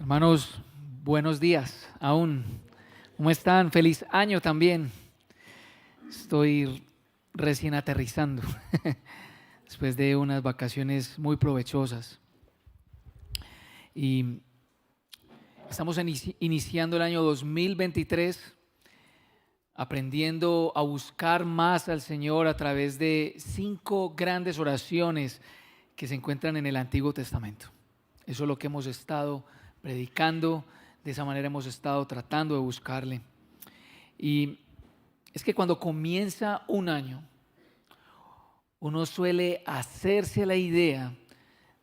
Hermanos, buenos días aún. ¿Cómo están? Feliz año también. Estoy recién aterrizando después de unas vacaciones muy provechosas. Y estamos iniciando el año 2023, aprendiendo a buscar más al Señor a través de 5 grandes oraciones que se encuentran en el Antiguo Testamento. Eso es lo que hemos estado predicando, de esa manera hemos estado tratando de buscarle. Y es que cuando comienza un año, uno suele hacerse la idea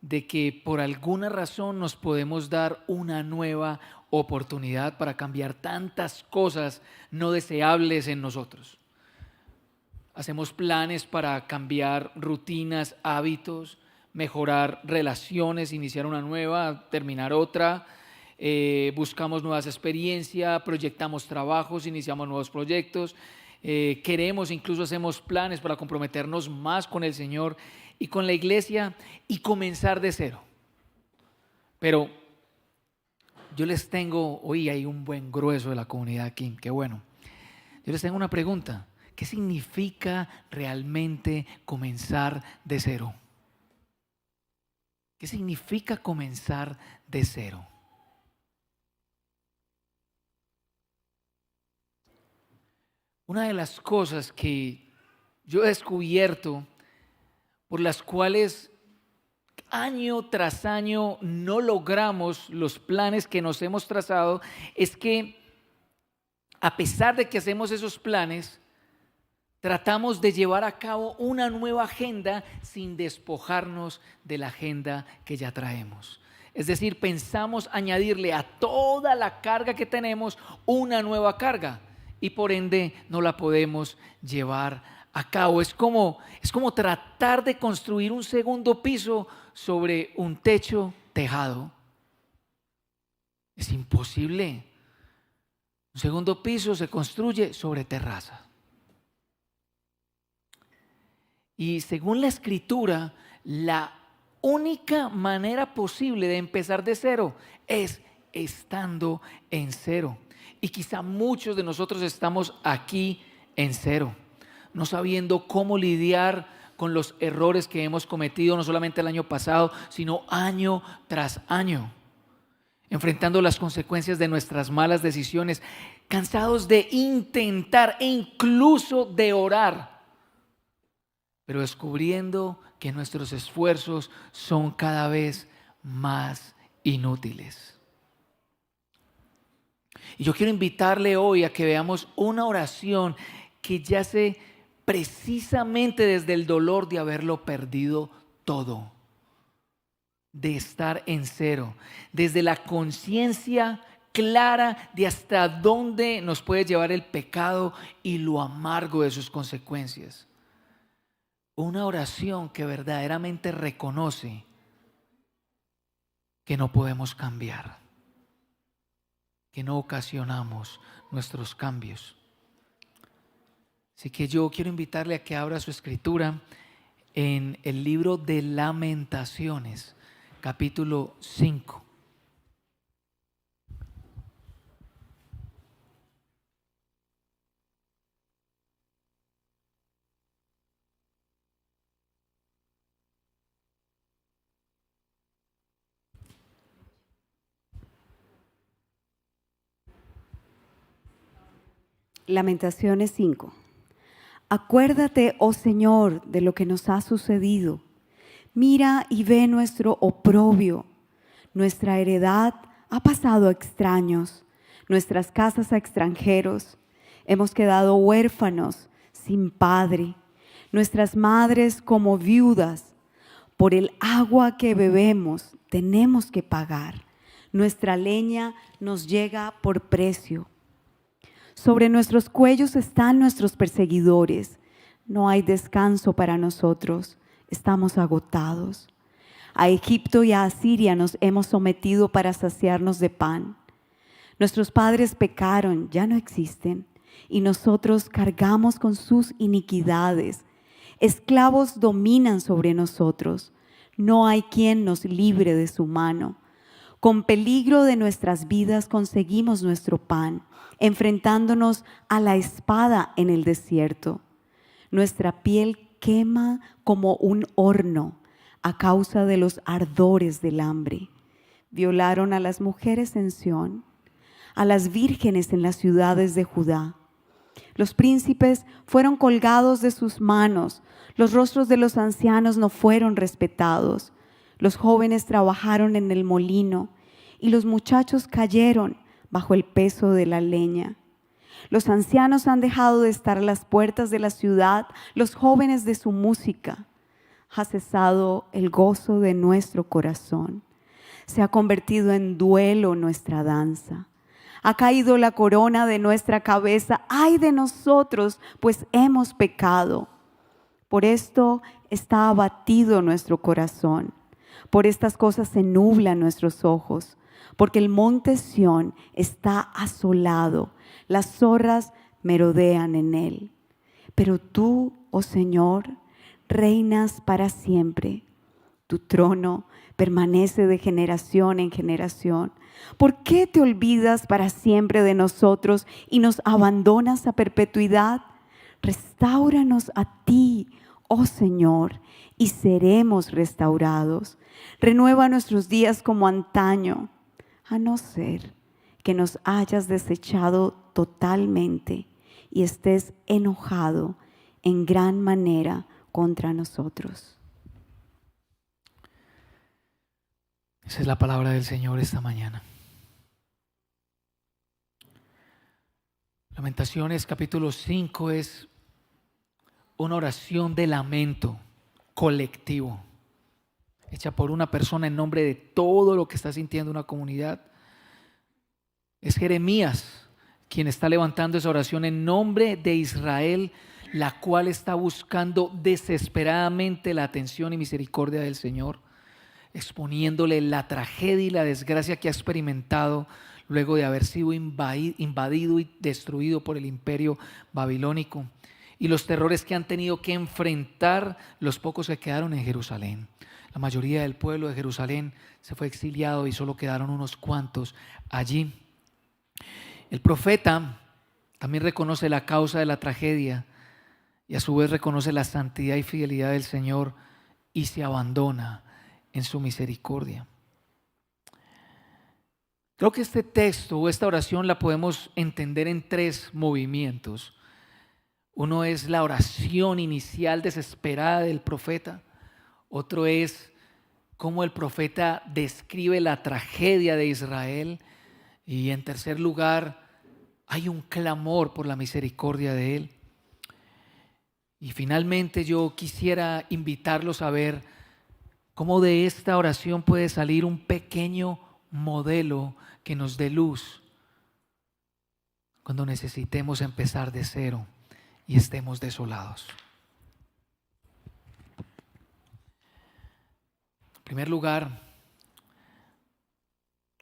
de que por alguna razón nos podemos dar una nueva oportunidad para cambiar tantas cosas no deseables en nosotros. Hacemos planes para cambiar rutinas, hábitos, mejorar relaciones, iniciar una nueva, terminar otra. Buscamos nuevas experiencias, proyectamos trabajos, iniciamos nuevos proyectos. Queremos, incluso hacemos planes para comprometernos más con el Señor y con la iglesia y comenzar de cero. Pero yo les tengo, hoy hay un buen grueso de la comunidad aquí, qué bueno. Yo les tengo una pregunta. ¿Qué significa realmente comenzar de cero? ¿Qué significa comenzar de cero? Una de las cosas que yo he descubierto por las cuales año tras año no logramos los planes que nos hemos trazado es que a pesar de que hacemos esos planes, tratamos de llevar a cabo una nueva agenda sin despojarnos de la agenda que ya traemos. Es decir, pensamos añadirle a toda la carga que tenemos una nueva carga y por ende no la podemos llevar a cabo. Es como tratar de construir un segundo piso sobre un techo tejado. Es imposible. Un segundo piso se construye sobre terraza. Y según la Escritura, la única manera posible de empezar de cero es estando en cero. Y quizá muchos de nosotros estamos aquí en cero, no sabiendo cómo lidiar con los errores que hemos cometido, no solamente el año pasado, sino año tras año, enfrentando las consecuencias de nuestras malas decisiones, cansados de intentar e incluso de orar, pero descubriendo que nuestros esfuerzos son cada vez más inútiles. Y yo quiero invitarle hoy a que veamos una oración que yace precisamente desde el dolor de haberlo perdido todo, de estar en cero, desde la conciencia clara de hasta dónde nos puede llevar el pecado y lo amargo de sus consecuencias. Una oración que verdaderamente reconoce que no podemos cambiar, que no ocasionamos nuestros cambios. Así que yo quiero invitarle a que abra su escritura en el libro de Lamentaciones, capítulo 5. Lamentaciones 5. Acuérdate, oh Señor, de lo que nos ha sucedido. Mira y ve nuestro oprobio. Nuestra heredad ha pasado a extraños, nuestras casas a extranjeros. Hemos quedado huérfanos, sin padre. Nuestras madres como viudas. Por el agua que bebemos tenemos que pagar. Nuestra leña nos llega por precio. Sobre nuestros cuellos están nuestros perseguidores. No hay descanso para nosotros. Estamos agotados. A Egipto y a Asiria nos hemos sometido para saciarnos de pan. Nuestros padres pecaron, ya no existen, y nosotros cargamos con sus iniquidades. Esclavos dominan sobre nosotros. No hay quien nos libre de su mano. Con peligro de nuestras vidas conseguimos nuestro pan, enfrentándonos a la espada en el desierto. Nuestra piel quema como un horno a causa de los ardores del hambre. Violaron a las mujeres en Sión, a las vírgenes en las ciudades de Judá. Los príncipes fueron colgados de sus manos, los rostros de los ancianos no fueron respetados. Los jóvenes trabajaron en el molino y los muchachos cayeron bajo el peso de la leña. Los ancianos han dejado de estar a las puertas de la ciudad, los jóvenes de su música. Ha cesado el gozo de nuestro corazón. Se ha convertido en duelo nuestra danza. Ha caído la corona de nuestra cabeza. ¡Ay de nosotros, pues hemos pecado! Por esto está abatido nuestro corazón. Por estas cosas se nublan nuestros ojos. Porque el monte Sión está asolado. Las zorras merodean en él. Pero tú, oh Señor, reinas para siempre. Tu trono permanece de generación en generación. ¿Por qué te olvidas para siempre de nosotros y nos abandonas a perpetuidad? Restáuranos a ti, oh Señor, y seremos restaurados. Renueva nuestros días como antaño, a no ser que nos hayas desechado totalmente y estés enojado en gran manera contra nosotros. Esa es la palabra del Señor esta mañana. Lamentaciones capítulo 5 es una oración de lamento colectivo, hecha por una persona en nombre de todo lo que está sintiendo una comunidad. Es Jeremías quien está levantando esa oración en nombre de Israel, la cual está buscando desesperadamente la atención y misericordia del Señor, exponiéndole la tragedia y la desgracia que ha experimentado luego de haber sido invadido y destruido por el imperio babilónico, y los terrores que han tenido que enfrentar los pocos que quedaron en Jerusalén. La mayoría del pueblo de Jerusalén se fue exiliado y solo quedaron unos cuantos allí. El profeta también reconoce la causa de la tragedia y a su vez reconoce la santidad y fidelidad del Señor y se abandona en su misericordia. Creo que este texto o esta oración la podemos entender en tres movimientos. Uno es la oración inicial desesperada del profeta. Otro es cómo el profeta describe la tragedia de Israel. Y en tercer lugar, hay un clamor por la misericordia de Él. Y finalmente yo quisiera invitarlos a ver cómo de esta oración puede salir un pequeño modelo que nos dé luz cuando necesitemos empezar de cero y estemos desolados. En primer lugar,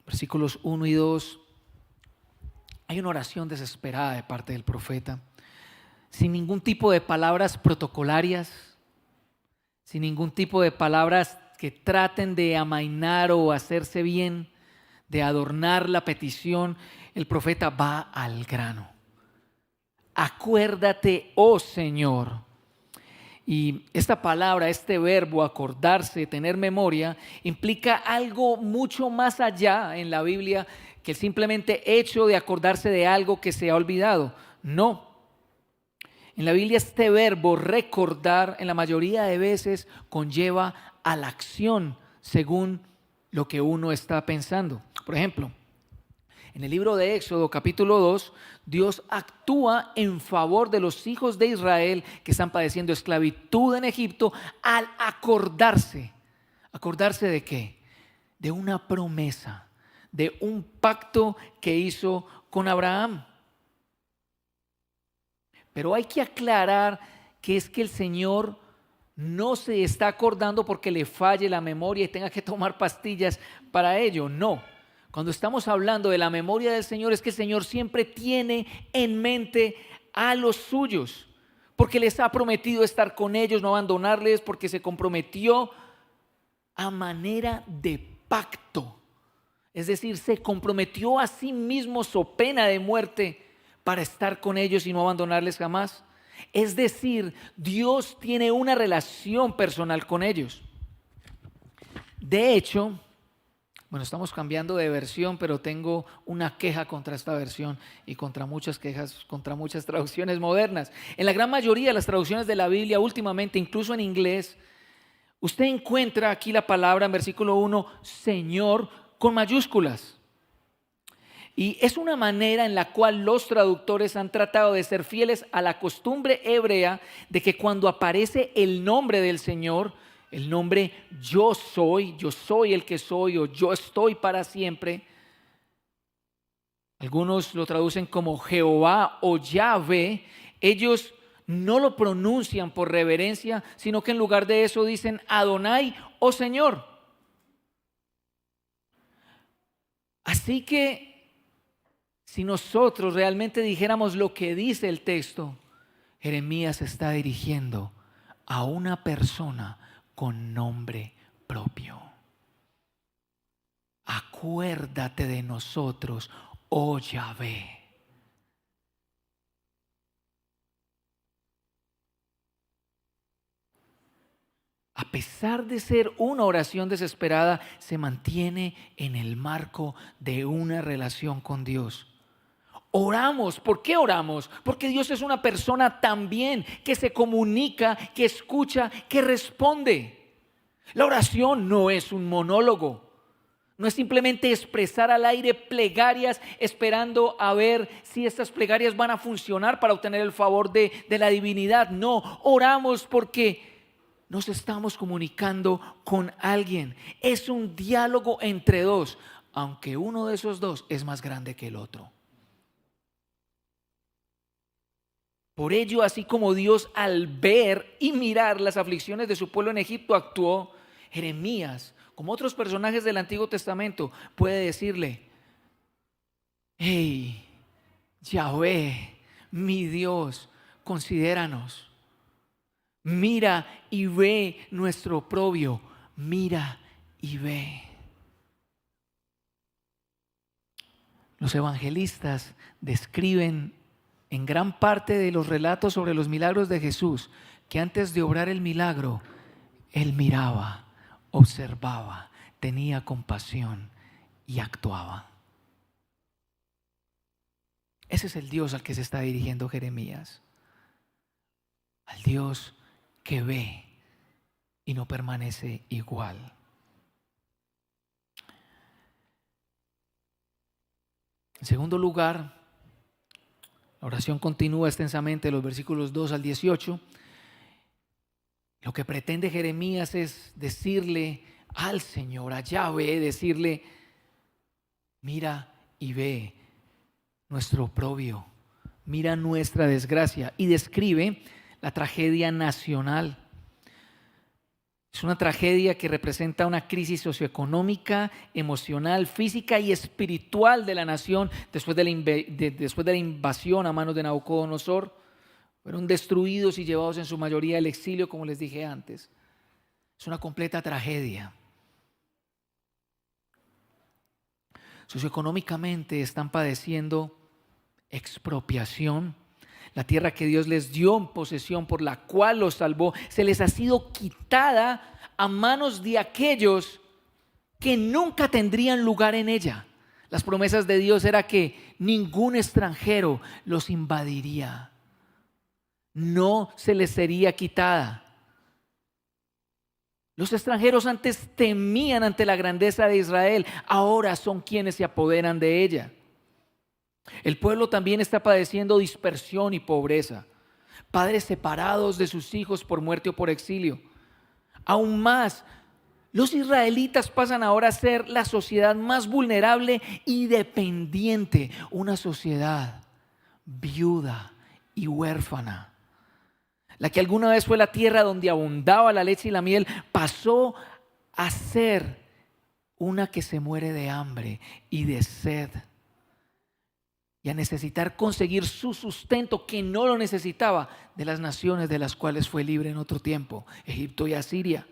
versículos 1 y 2, hay una oración desesperada de parte del profeta, sin ningún tipo de palabras protocolarias, sin ningún tipo de palabras que traten de amainar o hacerse bien, de adornar la petición. El profeta va al grano. Acuérdate, oh Señor. Y esta palabra, este verbo, acordarse, tener memoria, implica algo mucho más allá en la Biblia que el simplemente hecho de acordarse de algo que se ha olvidado. No. En la Biblia este verbo, recordar, en la mayoría de veces conlleva a la acción según lo que uno está pensando. Por ejemplo, en el libro de Éxodo capítulo 2, Dios actúa en favor de los hijos de Israel que están padeciendo esclavitud en Egipto al acordarse. ¿Acordarse de qué? De una promesa, de un pacto que hizo con Abraham. Pero hay que aclarar que es que el Señor no se está acordando porque le falle la memoria y tenga que tomar pastillas para ello. No. Cuando estamos hablando de la memoria del Señor, es que el Señor siempre tiene en mente a los suyos, porque les ha prometido estar con ellos, no abandonarles, porque se comprometió a manera de pacto. Es decir, se comprometió a sí mismo so pena de muerte para estar con ellos y no abandonarles jamás. Es decir, Dios tiene una relación personal con ellos. De hecho, bueno, estamos cambiando de versión, pero tengo una queja contra esta versión y contra muchas quejas, contra muchas traducciones modernas. En la gran mayoría de las traducciones de la Biblia, últimamente, incluso en inglés, usted encuentra aquí la palabra en versículo 1, Señor, con mayúsculas. Y es una manera en la cual los traductores han tratado de ser fieles a la costumbre hebrea de que cuando aparece el nombre del Señor, el nombre yo soy el que soy o yo estoy para siempre, algunos lo traducen como Jehová o Yahvé, ellos no lo pronuncian por reverencia, sino que en lugar de eso dicen Adonai o Señor. Así que si nosotros realmente dijéramos lo que dice el texto, Jeremías está dirigiendo a una persona con nombre propio. Acuérdate de nosotros, oh Yahvé. A pesar de ser una oración desesperada, se mantiene en el marco de una relación con Dios. Oramos. ¿Por qué oramos? Porque Dios es una persona también que se comunica, que escucha, que responde. La oración no es un monólogo. No es simplemente expresar al aire plegarias esperando a ver si estas plegarias van a funcionar para obtener el favor de la divinidad. No, oramos porque nos estamos comunicando con alguien. Es un diálogo entre dos, aunque uno de esos dos es más grande que el otro. Por ello, así como Dios al ver y mirar las aflicciones de su pueblo en Egipto actuó, Jeremías, como otros personajes del Antiguo Testamento, puede decirle: hey, Yahvé, mi Dios, considéranos. Mira y ve nuestro oprobio, mira y ve. Los evangelistas describen en gran parte de los relatos sobre los milagros de Jesús que antes de obrar el milagro, Él miraba, observaba, tenía compasión y actuaba. Ese es el Dios al que se está dirigiendo Jeremías. Al Dios que ve y no permanece igual. En segundo lugar, la oración continúa extensamente de los versículos 2 al 18. Lo que pretende Jeremías es decirle al Señor, a Yahvé, decirle: mira y ve nuestro oprobio, mira nuestra desgracia. Y describe la tragedia nacional. Es una tragedia que representa una crisis socioeconómica, emocional, física y espiritual de la nación después de la invasión a manos de Nabucodonosor. Fueron destruidos y llevados en su mayoría al exilio, como les dije antes. Es una completa tragedia. Socioeconómicamente están padeciendo expropiación. La tierra que Dios les dio en posesión, por la cual los salvó, se les ha sido quitada a manos de aquellos que nunca tendrían lugar en ella. Las promesas de Dios era que ningún extranjero los invadiría. No se les sería quitada. Los extranjeros antes temían ante la grandeza de Israel, ahora son quienes se apoderan de ella. El pueblo también está padeciendo dispersión y pobreza. Padres separados de sus hijos por muerte o por exilio. Aún más, los israelitas pasan ahora a ser la sociedad más vulnerable y dependiente. Una sociedad viuda y huérfana. La que alguna vez fue la tierra donde abundaba la leche y la miel, pasó a ser una que se muere de hambre y de sed. Y a necesitar conseguir su sustento, que no lo necesitaba, de las naciones de las cuales fue libre en otro tiempo, Egipto y Asiria.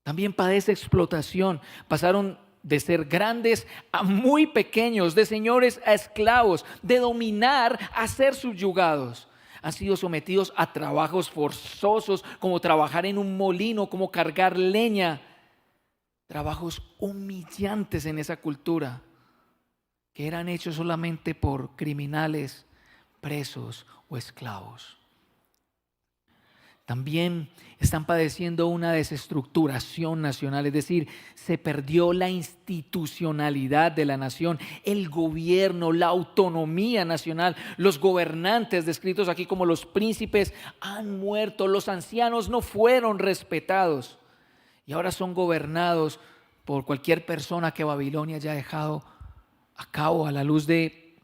También padece explotación. Pasaron de ser grandes a muy pequeños, de señores a esclavos, de dominar a ser subyugados. Han sido sometidos a trabajos forzosos, como trabajar en un molino, como cargar leña. Trabajos humillantes en esa cultura, que eran hechos solamente por criminales, presos o esclavos. También están padeciendo una desestructuración nacional, es decir, se perdió la institucionalidad de la nación, el gobierno, la autonomía nacional. Los gobernantes, descritos aquí como los príncipes, han muerto, los ancianos no fueron respetados y ahora son gobernados por cualquier persona que Babilonia haya dejado a cabo. A la luz de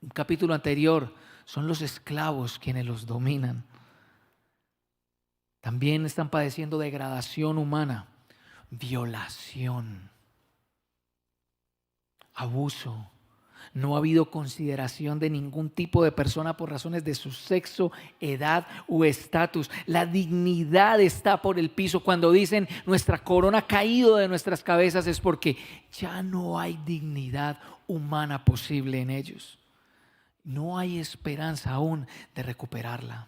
un capítulo anterior, son los esclavos quienes los dominan. También están padeciendo degradación humana, violación, abuso. No ha habido consideración de ningún tipo de persona por razones de su sexo, edad u estatus. La dignidad está por el piso. Cuando dicen nuestra corona ha caído de nuestras cabezas, es porque ya no hay dignidad humana posible en ellos. No hay esperanza aún de recuperarla.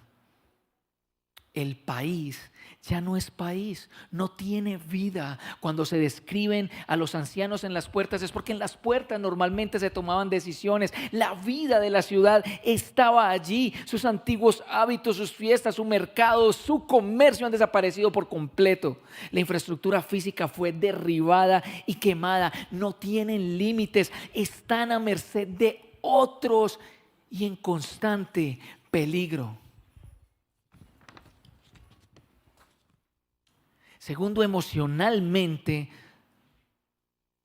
El país ya no es país, no tiene vida. Cuando se describen a los ancianos en las puertas es porque en las puertas normalmente se tomaban decisiones. La vida de la ciudad estaba allí. Sus antiguos hábitos, sus fiestas, su mercado, su comercio han desaparecido por completo. La infraestructura física fue derribada y quemada. No tienen límites, están a merced de otros y en constante peligro. Segundo, emocionalmente,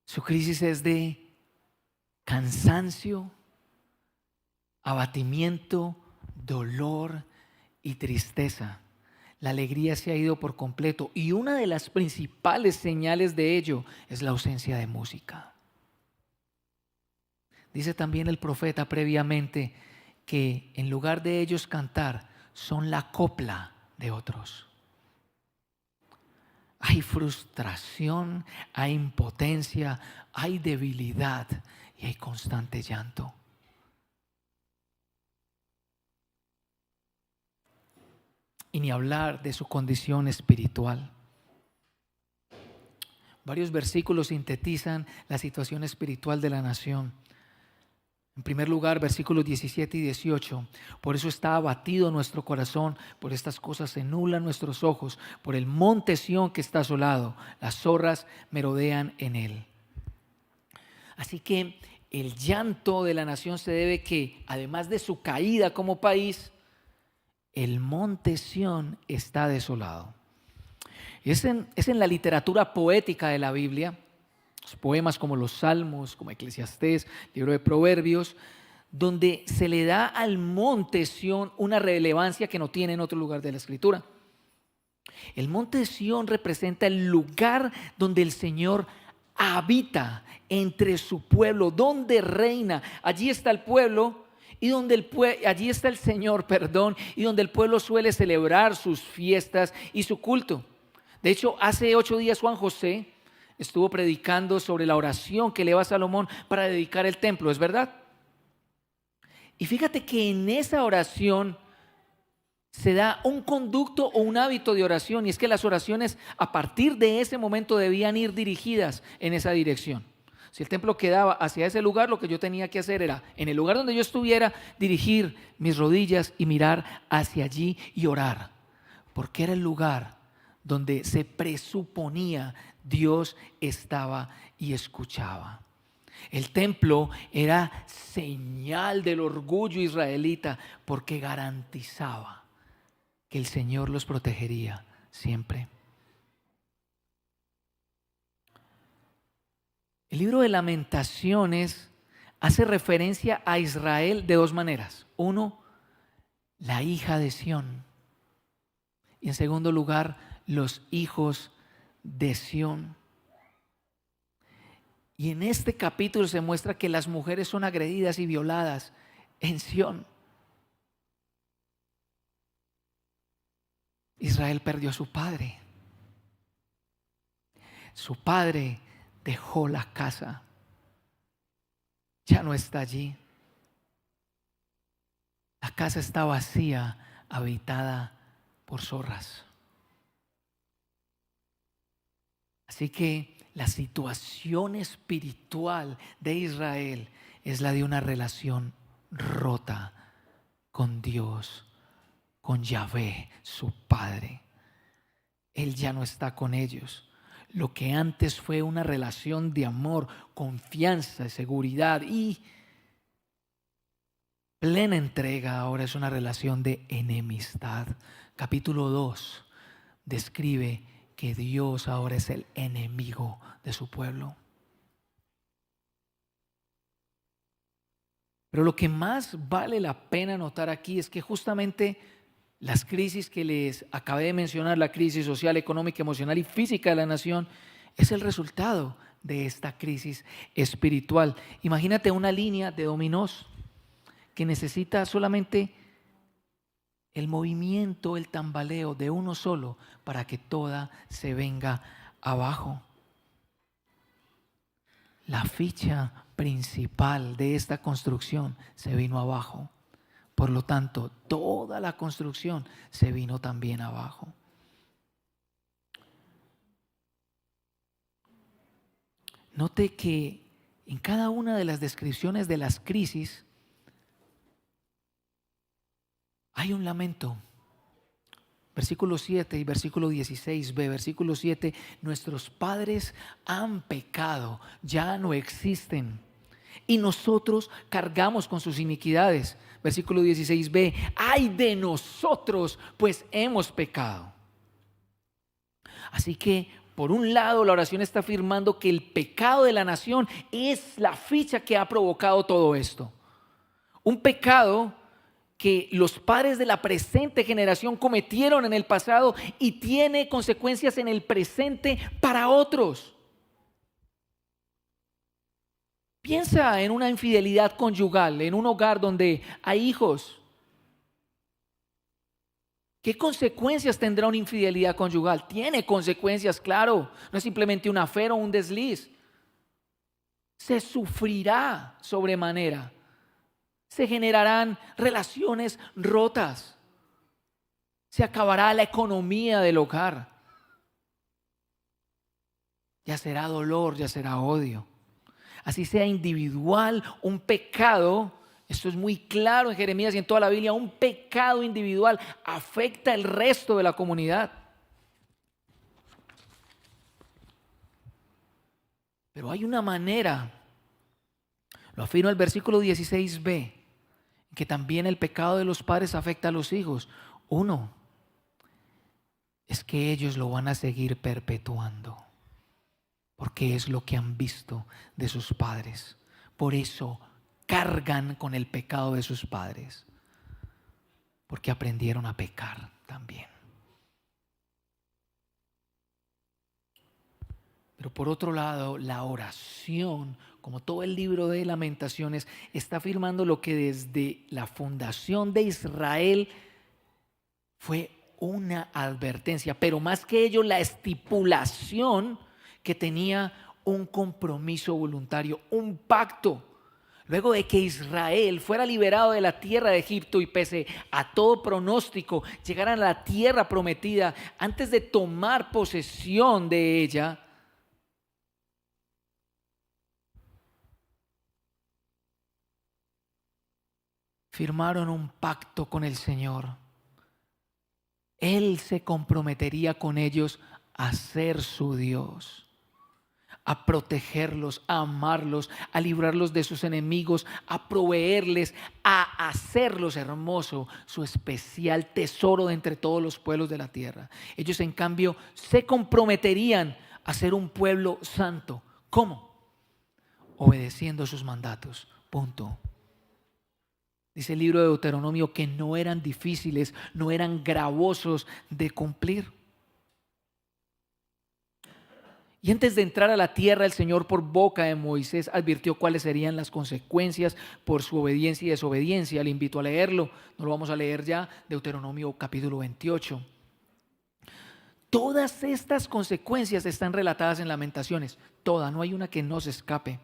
su crisis es de cansancio, abatimiento, dolor y tristeza. La alegría se ha ido por completo y una de las principales señales de ello es la ausencia de música. Dice también el profeta previamente que en lugar de ellos cantar, son la copla de otros. Hay frustración, hay impotencia, hay debilidad y hay constante llanto. Y ni hablar de su condición espiritual. Varios versículos sintetizan la situación espiritual de la nación. En primer lugar, versículos 17 y 18. Por eso está abatido nuestro corazón, por estas cosas se nublan nuestros ojos, por el monte Sión que está asolado, las zorras merodean en él. Así que el llanto de la nación se debe que, además de su caída como país, el monte Sión está desolado. Es en la literatura poética de la Biblia. Poemas como los Salmos, como Eclesiastés, libro de Proverbios, donde se le da al monte Sión una relevancia que no tiene en otro lugar de la Escritura. El monte Sión representa el lugar donde el Señor habita entre su pueblo, donde reina. Allí está el pueblo y allí está el Señor, y donde el pueblo suele celebrar sus fiestas y su culto. De hecho, hace 8 días Juan José estuvo predicando sobre la oración que eleva Salomón para dedicar el templo, ¿es verdad? Y fíjate que en esa oración se da un conducto o un hábito de oración, y es que las oraciones a partir de ese momento debían ir dirigidas en esa dirección. Si el templo quedaba hacia ese lugar, lo que yo tenía que hacer era, en el lugar donde yo estuviera, dirigir mis rodillas y mirar hacia allí y orar, porque era el lugar donde se presuponía Dios estaba y escuchaba. El templo era señal del orgullo israelita porque garantizaba que el Señor los protegería siempre. El libro de Lamentaciones hace referencia a Israel de 2 maneras. Uno, la hija de Sión. Y en segundo lugar, los hijos de Sión. Y en este capítulo se muestra que las mujeres son agredidas y violadas en Sión. Israel perdió a su padre. Su padre dejó la casa. Ya no está allí. La casa está vacía, habitada por zorras. Así que la situación espiritual de Israel es la de una relación rota con Dios, con Yahvé, su Padre. Él ya no está con ellos. Lo que antes fue una relación de amor, confianza, seguridad y plena entrega, ahora es una relación de enemistad. Capítulo 2 describe que Dios ahora es el enemigo de su pueblo. Pero lo que más vale la pena notar aquí es que justamente las crisis que les acabé de mencionar, la crisis social, económica, emocional y física de la nación, es el resultado de esta crisis espiritual. Imagínate una línea de dominós que necesita solamente el movimiento, el tambaleo de uno solo para que toda se venga abajo. La ficha principal de esta construcción se vino abajo. Por lo tanto, toda la construcción se vino también abajo. Note que en cada una de las descripciones de las crisis hay un lamento. Versículo 7 y versículo 16b. Versículo 7, nuestros padres han pecado, ya no existen, y nosotros cargamos con sus iniquidades. Versículo 16b, ay de nosotros, pues hemos pecado. Así que, por un lado, la oración está afirmando que el pecado de la nación es la ficha que ha provocado todo esto. Un pecado que los padres de la presente generación cometieron en el pasado y tiene consecuencias en el presente para otros. Piensa en una infidelidad conyugal, en un hogar donde hay hijos. ¿Qué consecuencias tendrá una infidelidad conyugal? Tiene consecuencias, claro. No es simplemente un afero o un desliz. Se sufrirá sobremanera. Se generarán relaciones rotas. Se acabará la economía del hogar. Ya será dolor, ya será odio. Así sea individual, un pecado, esto es muy claro en Jeremías y en toda la Biblia, un pecado individual afecta el resto de la comunidad. Pero hay una manera, lo afirma el versículo 16b, que también el pecado de los padres afecta a los hijos. Uno, es que ellos lo van a seguir perpetuando, porque es lo que han visto de sus padres. Por eso cargan con el pecado de sus padres, porque aprendieron a pecar también. Pero por otro lado, la oración, como todo el libro de Lamentaciones, está afirmando lo que desde la fundación de Israel fue una advertencia, pero más que ello, la estipulación que tenía un compromiso voluntario, un pacto. Luego de que Israel fuera liberado de la tierra de Egipto y pese a todo pronóstico llegaran a la tierra prometida, antes de tomar posesión de ella, firmaron un pacto con el Señor. Él se comprometería con ellos a ser su Dios, a protegerlos, a amarlos, a librarlos de sus enemigos, a proveerles, a hacerlos hermoso, su especial tesoro de entre todos los pueblos de la tierra. Ellos, en cambio, se comprometerían a ser un pueblo santo. ¿Cómo? Obedeciendo sus mandatos. Punto. Dice el libro de Deuteronomio que no eran difíciles, no eran gravosos de cumplir. Y antes de entrar a la tierra, el Señor por boca de Moisés advirtió cuáles serían las consecuencias por su obediencia y desobediencia. Le invito a leerlo, no lo vamos a leer ya, Deuteronomio capítulo 28. Todas estas consecuencias están relatadas en Lamentaciones, todas, no hay una que no se escape.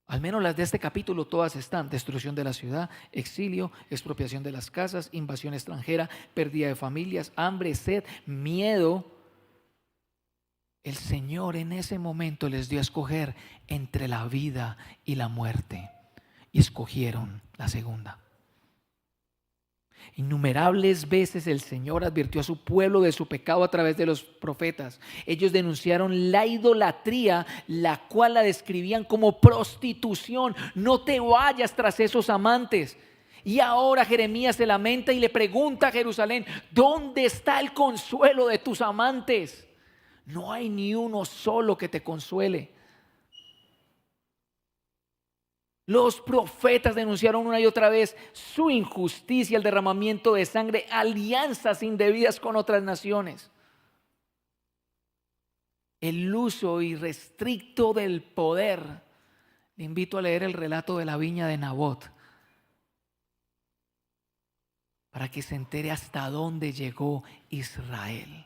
Al menos las de este capítulo todas están: destrucción de la ciudad, exilio, expropiación de las casas, invasión extranjera, pérdida de familias, hambre, sed, miedo. El Señor en ese momento les dio a escoger entre la vida y la muerte, y escogieron la segunda. Innumerables veces el Señor advirtió a su pueblo de su pecado a través de los profetas. Ellos denunciaron la idolatría, la cual la describían como prostitución. No te vayas tras esos amantes. Y ahora Jeremías se lamenta y le pregunta a Jerusalén: ¿dónde está el consuelo de tus amantes? No hay ni uno solo que te consuele. Los profetas denunciaron una y otra vez su injusticia, el derramamiento de sangre, alianzas indebidas con otras naciones, el uso irrestricto del poder. Le invito a leer el relato de la viña de Nabot para que se entere hasta dónde llegó Israel.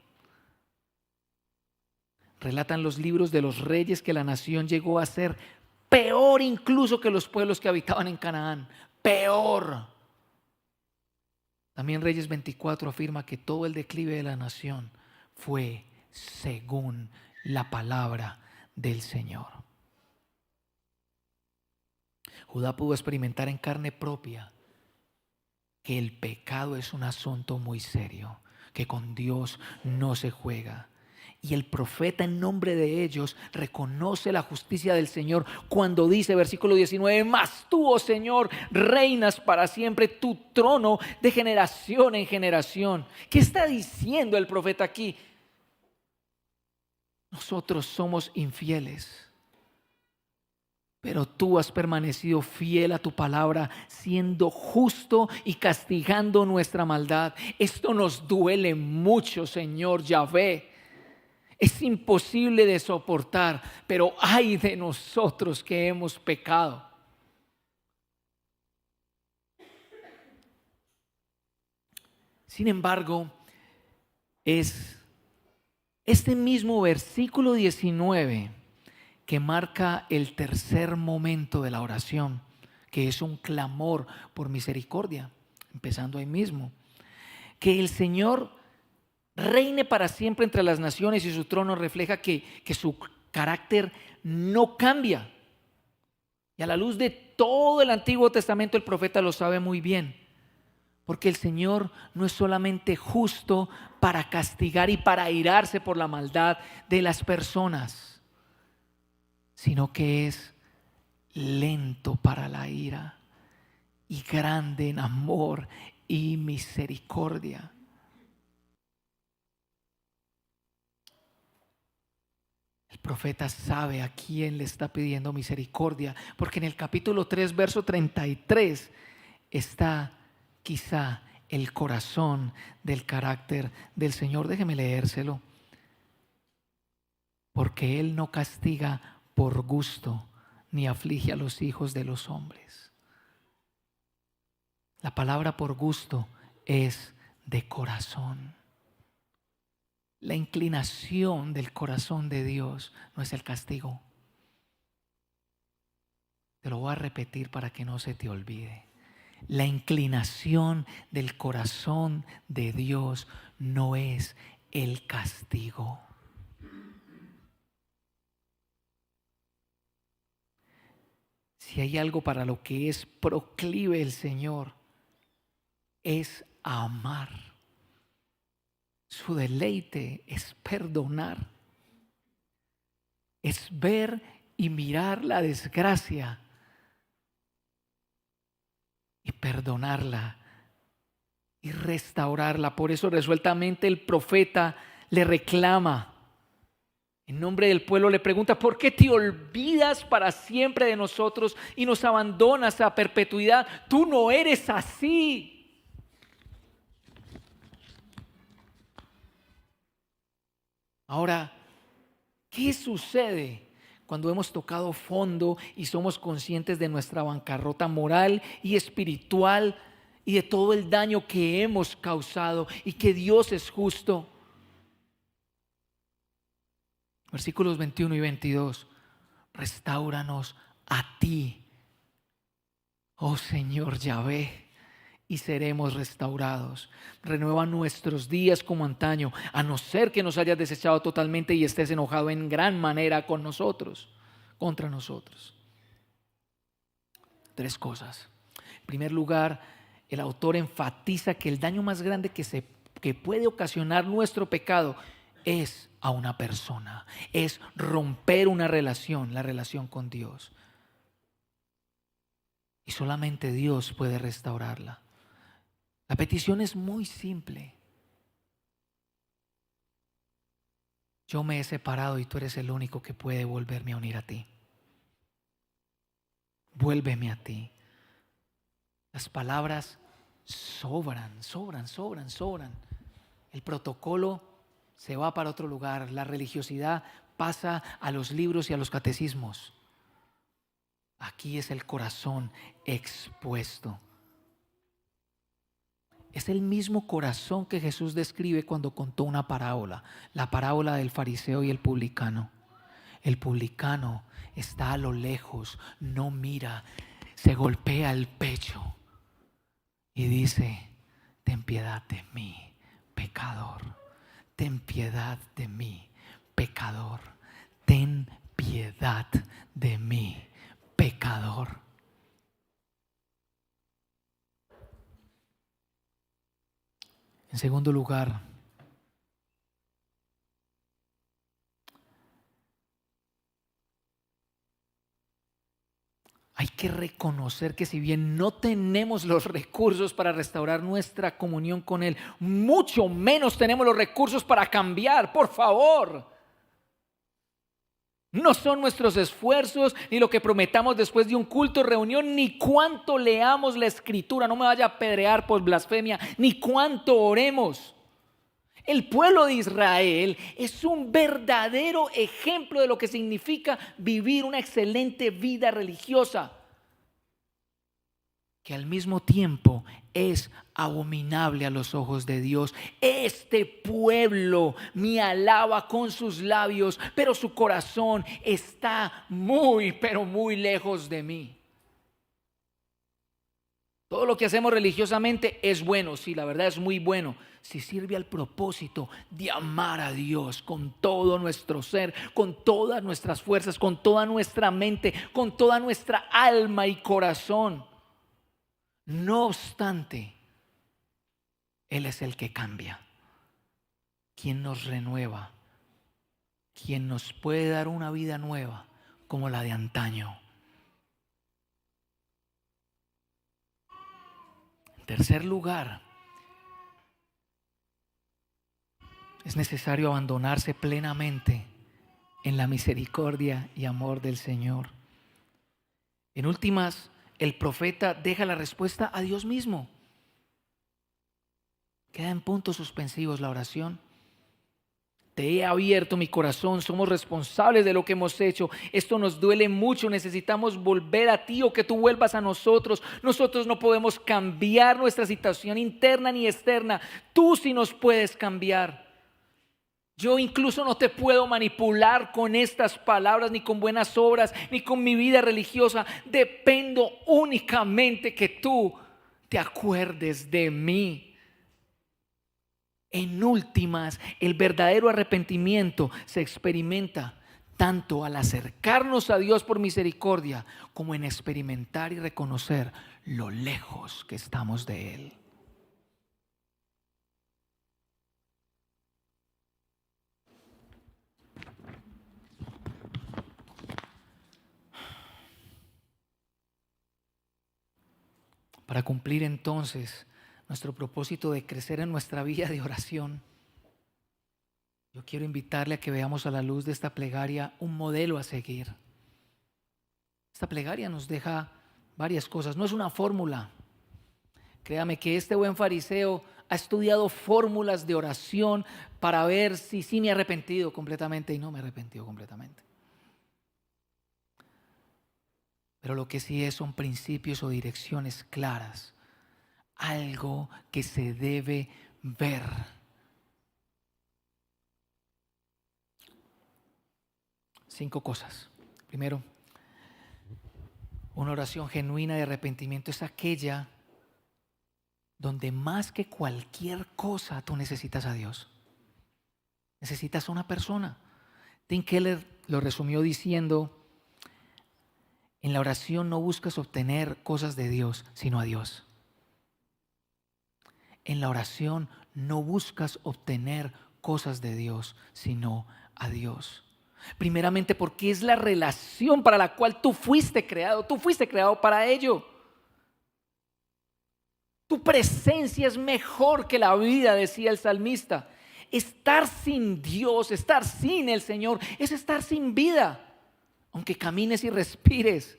Relatan los libros de los reyes que la nación llegó a ser peor incluso que los pueblos que habitaban en Canaán. Peor. También Reyes 24 afirma que todo el declive de la nación fue según la palabra del Señor. Judá pudo experimentar en carne propia que el pecado es un asunto muy serio, que con Dios no se juega. Y el profeta, en nombre de ellos, reconoce la justicia del Señor cuando dice, versículo 19: mas tú, oh Señor, reinas para siempre, tu trono de generación en generación. ¿Qué está diciendo el profeta aquí? Nosotros somos infieles, pero tú has permanecido fiel a tu palabra, siendo justo y castigando nuestra maldad. Esto nos duele mucho, Señor Yahvé. Es imposible de soportar, pero ay de nosotros que hemos pecado. Sin embargo, es este mismo versículo 19 que marca el tercer momento de la oración, que es un clamor por misericordia, empezando ahí mismo. Que el Señor reine para siempre entre las naciones y su trono refleja que su carácter no cambia. Y a la luz de todo el Antiguo Testamento el profeta lo sabe muy bien, porque el Señor no es solamente justo para castigar y para airarse por la maldad de las personas, sino que es lento para la ira y grande en amor y misericordia. El profeta sabe a quién le está pidiendo misericordia, porque en el capítulo 3, verso 33 está quizá el corazón del carácter del Señor. Déjeme leérselo. Porque Él no castiga por gusto, ni aflige a los hijos de los hombres. La palabra por gusto es de corazón. La inclinación del corazón de Dios no es el castigo. Te lo voy a repetir para que no se te olvide. La inclinación del corazón de Dios no es el castigo. Si hay algo para lo que es proclive el Señor, es amar. Su deleite es perdonar, es ver y mirar la desgracia y perdonarla y restaurarla. Por eso resueltamente el profeta le reclama. En nombre del pueblo le pregunta: ¿por qué te olvidas para siempre de nosotros y nos abandonas a perpetuidad? Tú no eres así. Ahora, ¿qué sucede cuando hemos tocado fondo y somos conscientes de nuestra bancarrota moral y espiritual y de todo el daño que hemos causado y que Dios es justo? Versículos 21 y 22. Restáuranos a ti, oh Señor Yahvé, y seremos restaurados. Renueva nuestros días como antaño, a no ser que nos hayas desechado totalmente y estés enojado en gran manera con nosotros, contra nosotros. 3 cosas. En primer lugar, el autor enfatiza que el daño más grande que puede ocasionar nuestro pecado es a una persona, es romper una relación, la relación con Dios. Y solamente Dios puede restaurarla. La petición es muy simple. Yo me he separado y tú eres el único que puede volverme a unir a ti. Vuélveme a ti. Las palabras sobran. El protocolo se va para otro lugar. La religiosidad pasa a los libros y a los catecismos. Aquí es el corazón expuesto. Es el mismo corazón que Jesús describe cuando contó una parábola, la parábola del fariseo y el publicano. El publicano está a lo lejos, no mira, se golpea el pecho y dice: ten piedad de mí, pecador. Ten piedad de mí, pecador. Ten piedad de mí, pecador. En segundo lugar, hay que reconocer que si bien no tenemos los recursos para restaurar nuestra comunión con Él, mucho menos tenemos los recursos para cambiar, por favor. No son nuestros esfuerzos, ni lo que prometamos después de un culto, reunión, ni cuánto leamos la Escritura. No me vaya a apedrear por blasfemia, ni cuánto oremos. El pueblo de Israel es un verdadero ejemplo de lo que significa vivir una excelente vida religiosa, que al mismo tiempo es abominable a los ojos de Dios. Este pueblo me alaba con sus labios, pero su corazón está muy, pero muy lejos de mí. Todo lo que hacemos religiosamente es bueno, sí, la verdad es muy bueno, si sirve al propósito de amar a Dios con todo nuestro ser, con todas nuestras fuerzas, con toda nuestra mente, con toda nuestra alma y corazón. No obstante, Él es el que cambia, quien nos renueva, quien nos puede dar una vida nueva como la de antaño. En tercer lugar, es necesario abandonarse plenamente en la misericordia y amor del Señor. En últimas, el profeta deja la respuesta a Dios mismo. Queda en puntos suspensivos la oración. Te he abierto mi corazón, somos responsables de lo que hemos hecho. Esto nos duele mucho, necesitamos volver a ti o que tú vuelvas a nosotros. Nosotros no podemos cambiar nuestra situación interna ni externa. Tú sí nos puedes cambiar. Yo incluso no te puedo manipular con estas palabras, ni con buenas obras, ni con mi vida religiosa. Dependo únicamente que tú te acuerdes de mí. En últimas, el verdadero arrepentimiento se experimenta tanto al acercarnos a Dios por misericordia, como en experimentar y reconocer lo lejos que estamos de Él. Para cumplir entonces nuestro propósito de crecer en nuestra vida de oración, yo quiero invitarle a que veamos a la luz de esta plegaria un modelo a seguir. Esta plegaria nos deja varias cosas, no es una fórmula. Créame que este buen fariseo ha estudiado fórmulas de oración para ver si sí me he arrepentido completamente y no me he arrepentido completamente. Pero lo que sí es son principios o direcciones claras. Algo que se debe ver. 5 cosas. Primero, una oración genuina de arrepentimiento es aquella donde más que cualquier cosa tú necesitas a Dios. Necesitas a una persona. Tim Keller lo resumió diciendo: en la oración no buscas obtener cosas de Dios, sino a Dios. En la oración no buscas obtener cosas de Dios, sino a Dios. Primeramente porque es la relación para la cual tú fuiste creado. Tú fuiste creado para ello. Tu presencia es mejor que la vida, decía el salmista. Estar sin Dios, estar sin el Señor, es estar sin vida. Aunque camines y respires.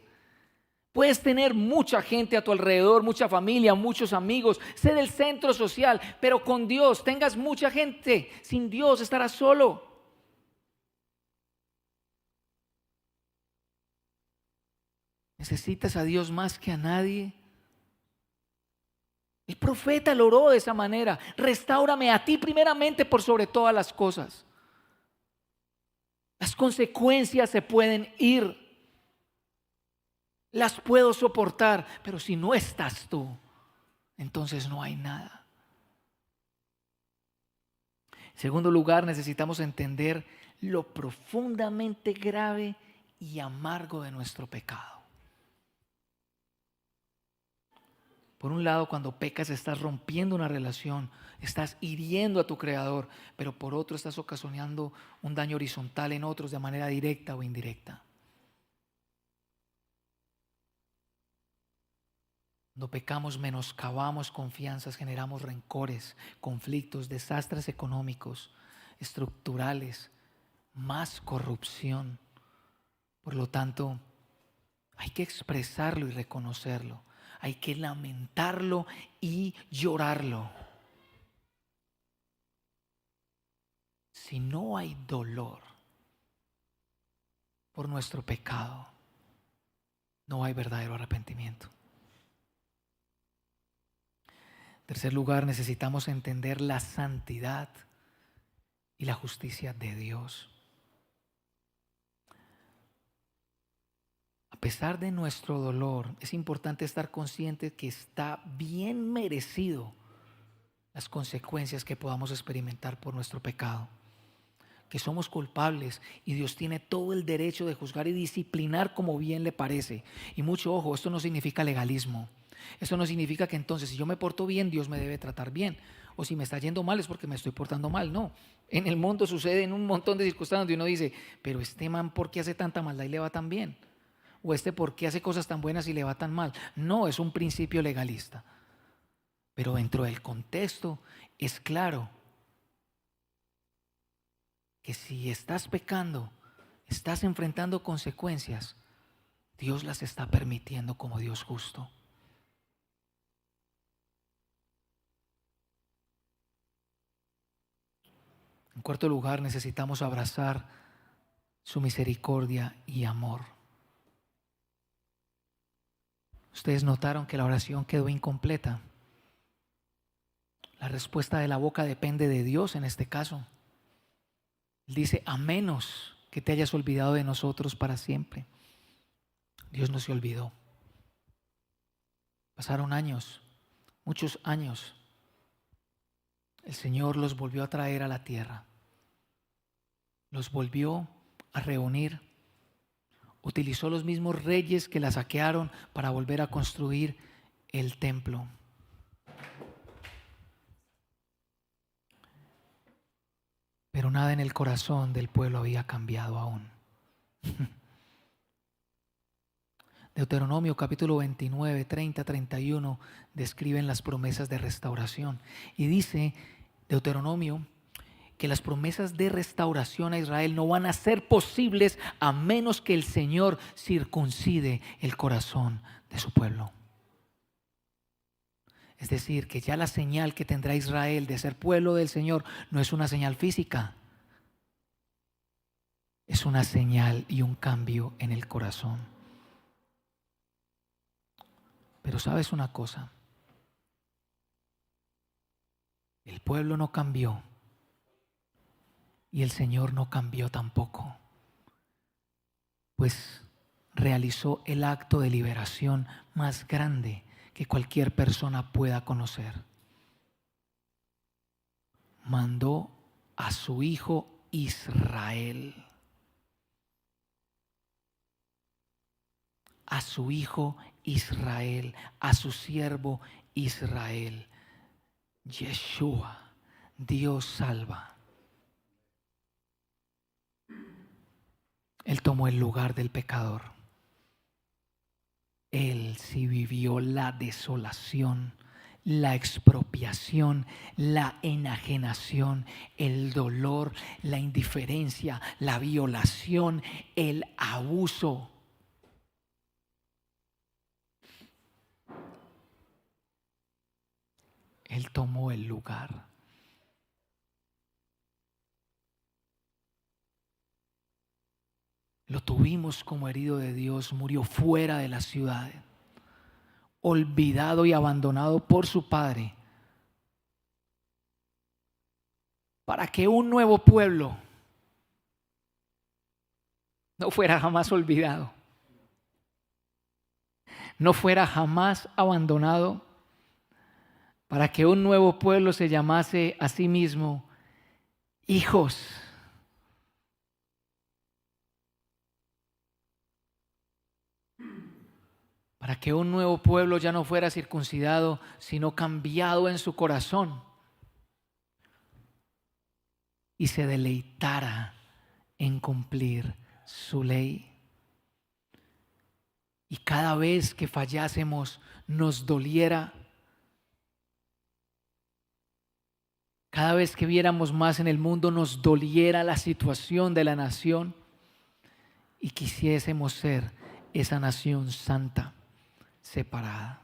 Puedes tener mucha gente a tu alrededor, mucha familia, muchos amigos, ser el centro social, pero con Dios tengas mucha gente. Sin Dios estarás solo. Necesitas a Dios más que a nadie. El profeta lo oró de esa manera: restáurame a ti primeramente por sobre todas las cosas. Las consecuencias se pueden ir, las puedo soportar, pero si no estás tú, entonces no hay nada. En segundo lugar, necesitamos entender lo profundamente grave y amargo de nuestro pecado. Por un lado, cuando pecas estás rompiendo una relación, estás hiriendo a tu Creador, pero por otro estás ocasionando un daño horizontal en otros de manera directa o indirecta. Cuando pecamos menoscabamos confianzas, generamos rencores, conflictos, desastres económicos, estructurales, más corrupción. Por lo tanto, hay que expresarlo y reconocerlo. Hay que lamentarlo y llorarlo. Si no hay dolor por nuestro pecado, no hay verdadero arrepentimiento. En tercer lugar, necesitamos entender la santidad y la justicia de Dios. A pesar de nuestro dolor, es importante estar consciente que está bien merecido las consecuencias que podamos experimentar por nuestro pecado, que somos culpables y Dios tiene todo el derecho de juzgar y disciplinar como bien le parece. Y mucho ojo, esto no significa legalismo. Esto no significa que entonces si yo me porto bien, Dios me debe tratar bien, o si me está yendo mal es porque me estoy portando mal. No, en el mundo sucede en un montón de circunstancias donde uno dice: pero este man, ¿por qué hace tanta maldad y le va tan bien? O este, ¿por qué hace cosas tan buenas y le va tan mal? No, es un principio legalista. Pero dentro del contexto es claro que si estás pecando, estás enfrentando consecuencias, Dios las está permitiendo como Dios justo. En cuarto lugar, necesitamos abrazar su misericordia y amor. Ustedes notaron que la oración quedó incompleta. La respuesta de la boca depende de Dios en este caso. Él dice: a menos que te hayas olvidado de nosotros para siempre. Dios no se olvidó. Pasaron años, muchos años. El Señor los volvió a traer a la tierra. Los volvió a reunir. Utilizó los mismos reyes que la saquearon para volver a construir el templo. Pero nada en el corazón del pueblo había cambiado aún. Deuteronomio capítulo 29, 30, 31 describen las promesas de restauración. Y dice Deuteronomio que las promesas de restauración a Israel no van a ser posibles a menos que el Señor circuncide el corazón de su pueblo. Es decir, que ya la señal que tendrá Israel de ser pueblo del Señor no es una señal física, es una señal y un cambio en el corazón. Pero ¿sabes una cosa? El pueblo no cambió y el Señor no cambió tampoco. pues realizó el acto de liberación más grande que cualquier persona pueda conocer. Mandó a su hijo Israel. A su hijo Israel, a su siervo Israel. Yeshua, Dios salva. Él tomó el lugar del pecador. Él sí vivió la desolación, la expropiación, la enajenación, el dolor, la indiferencia, la violación, el abuso. Él tomó el lugar. Lo tuvimos como herido de Dios, murió fuera de la ciudad, olvidado y abandonado por su Padre, para que un nuevo pueblo no fuera jamás olvidado, no fuera jamás abandonado, para que un nuevo pueblo se llamase a sí mismo hijos. Para que un nuevo pueblo ya no fuera circuncidado, sino cambiado en su corazón y se deleitara en cumplir su ley. Y cada vez que fallásemos nos doliera. Cada vez que viéramos más en el mundo nos doliera la situación de la nación y quisiésemos ser esa nación santa, separada.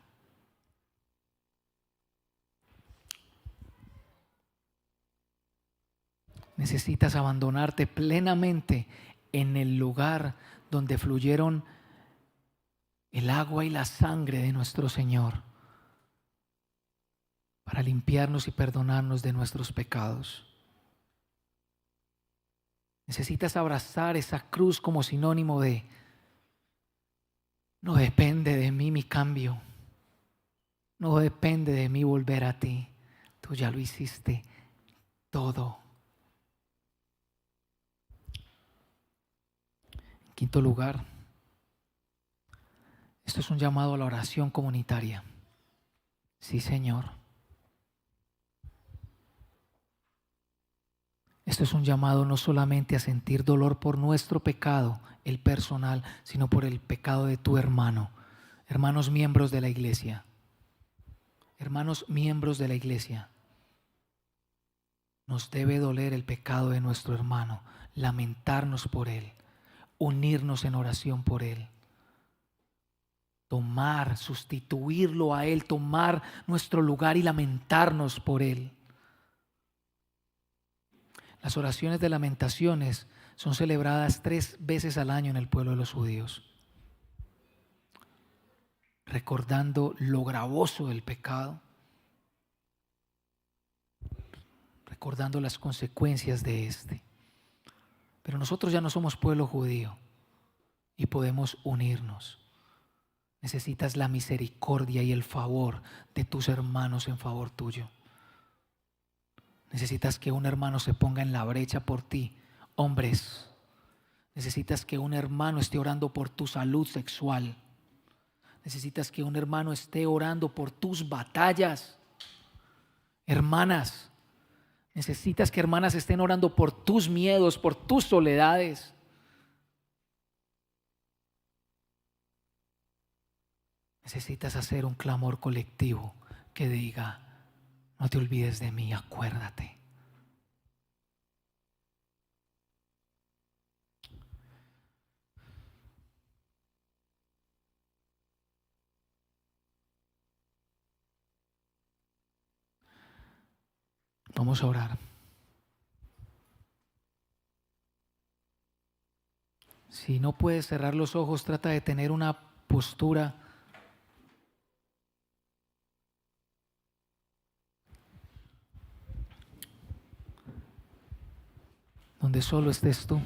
Necesitas abandonarte plenamente en el lugar donde fluyeron el agua y la sangre de nuestro Señor para limpiarnos y perdonarnos de nuestros pecados. Necesitas abrazar esa cruz como sinónimo de: no depende de mí mi cambio, no depende de mí volver a ti, tú ya lo hiciste todo. En quinto lugar, esto es un llamado a la oración comunitaria. Sí, Señor. Esto es un llamado no solamente a sentir dolor por nuestro pecado, el personal, sino por el pecado de tu hermano. Hermanos miembros de la iglesia. Hermanos miembros de la iglesia. Nos debe doler el pecado de nuestro hermano, lamentarnos por él, unirnos en oración por él. Tomar, sustituirlo a él, tomar nuestro lugar y lamentarnos por él. Las oraciones de lamentaciones son celebradas 3 veces al año en el pueblo de los judíos, recordando lo gravoso del pecado, recordando las consecuencias de este. Pero nosotros ya no somos pueblo judío y podemos unirnos. Necesitas la misericordia y el favor de tus hermanos en favor tuyo. Necesitas que un hermano se ponga en la brecha por ti. Hombres, necesitas que un hermano esté orando por tu salud sexual. Necesitas que un hermano esté orando por tus batallas. Hermanas, necesitas que hermanas estén orando por tus miedos, por tus soledades. Necesitas hacer un clamor colectivo que diga: no te olvides de mí, acuérdate. Vamos a orar. Si no puedes cerrar los ojos, trata de tener una postura donde solo estés tú.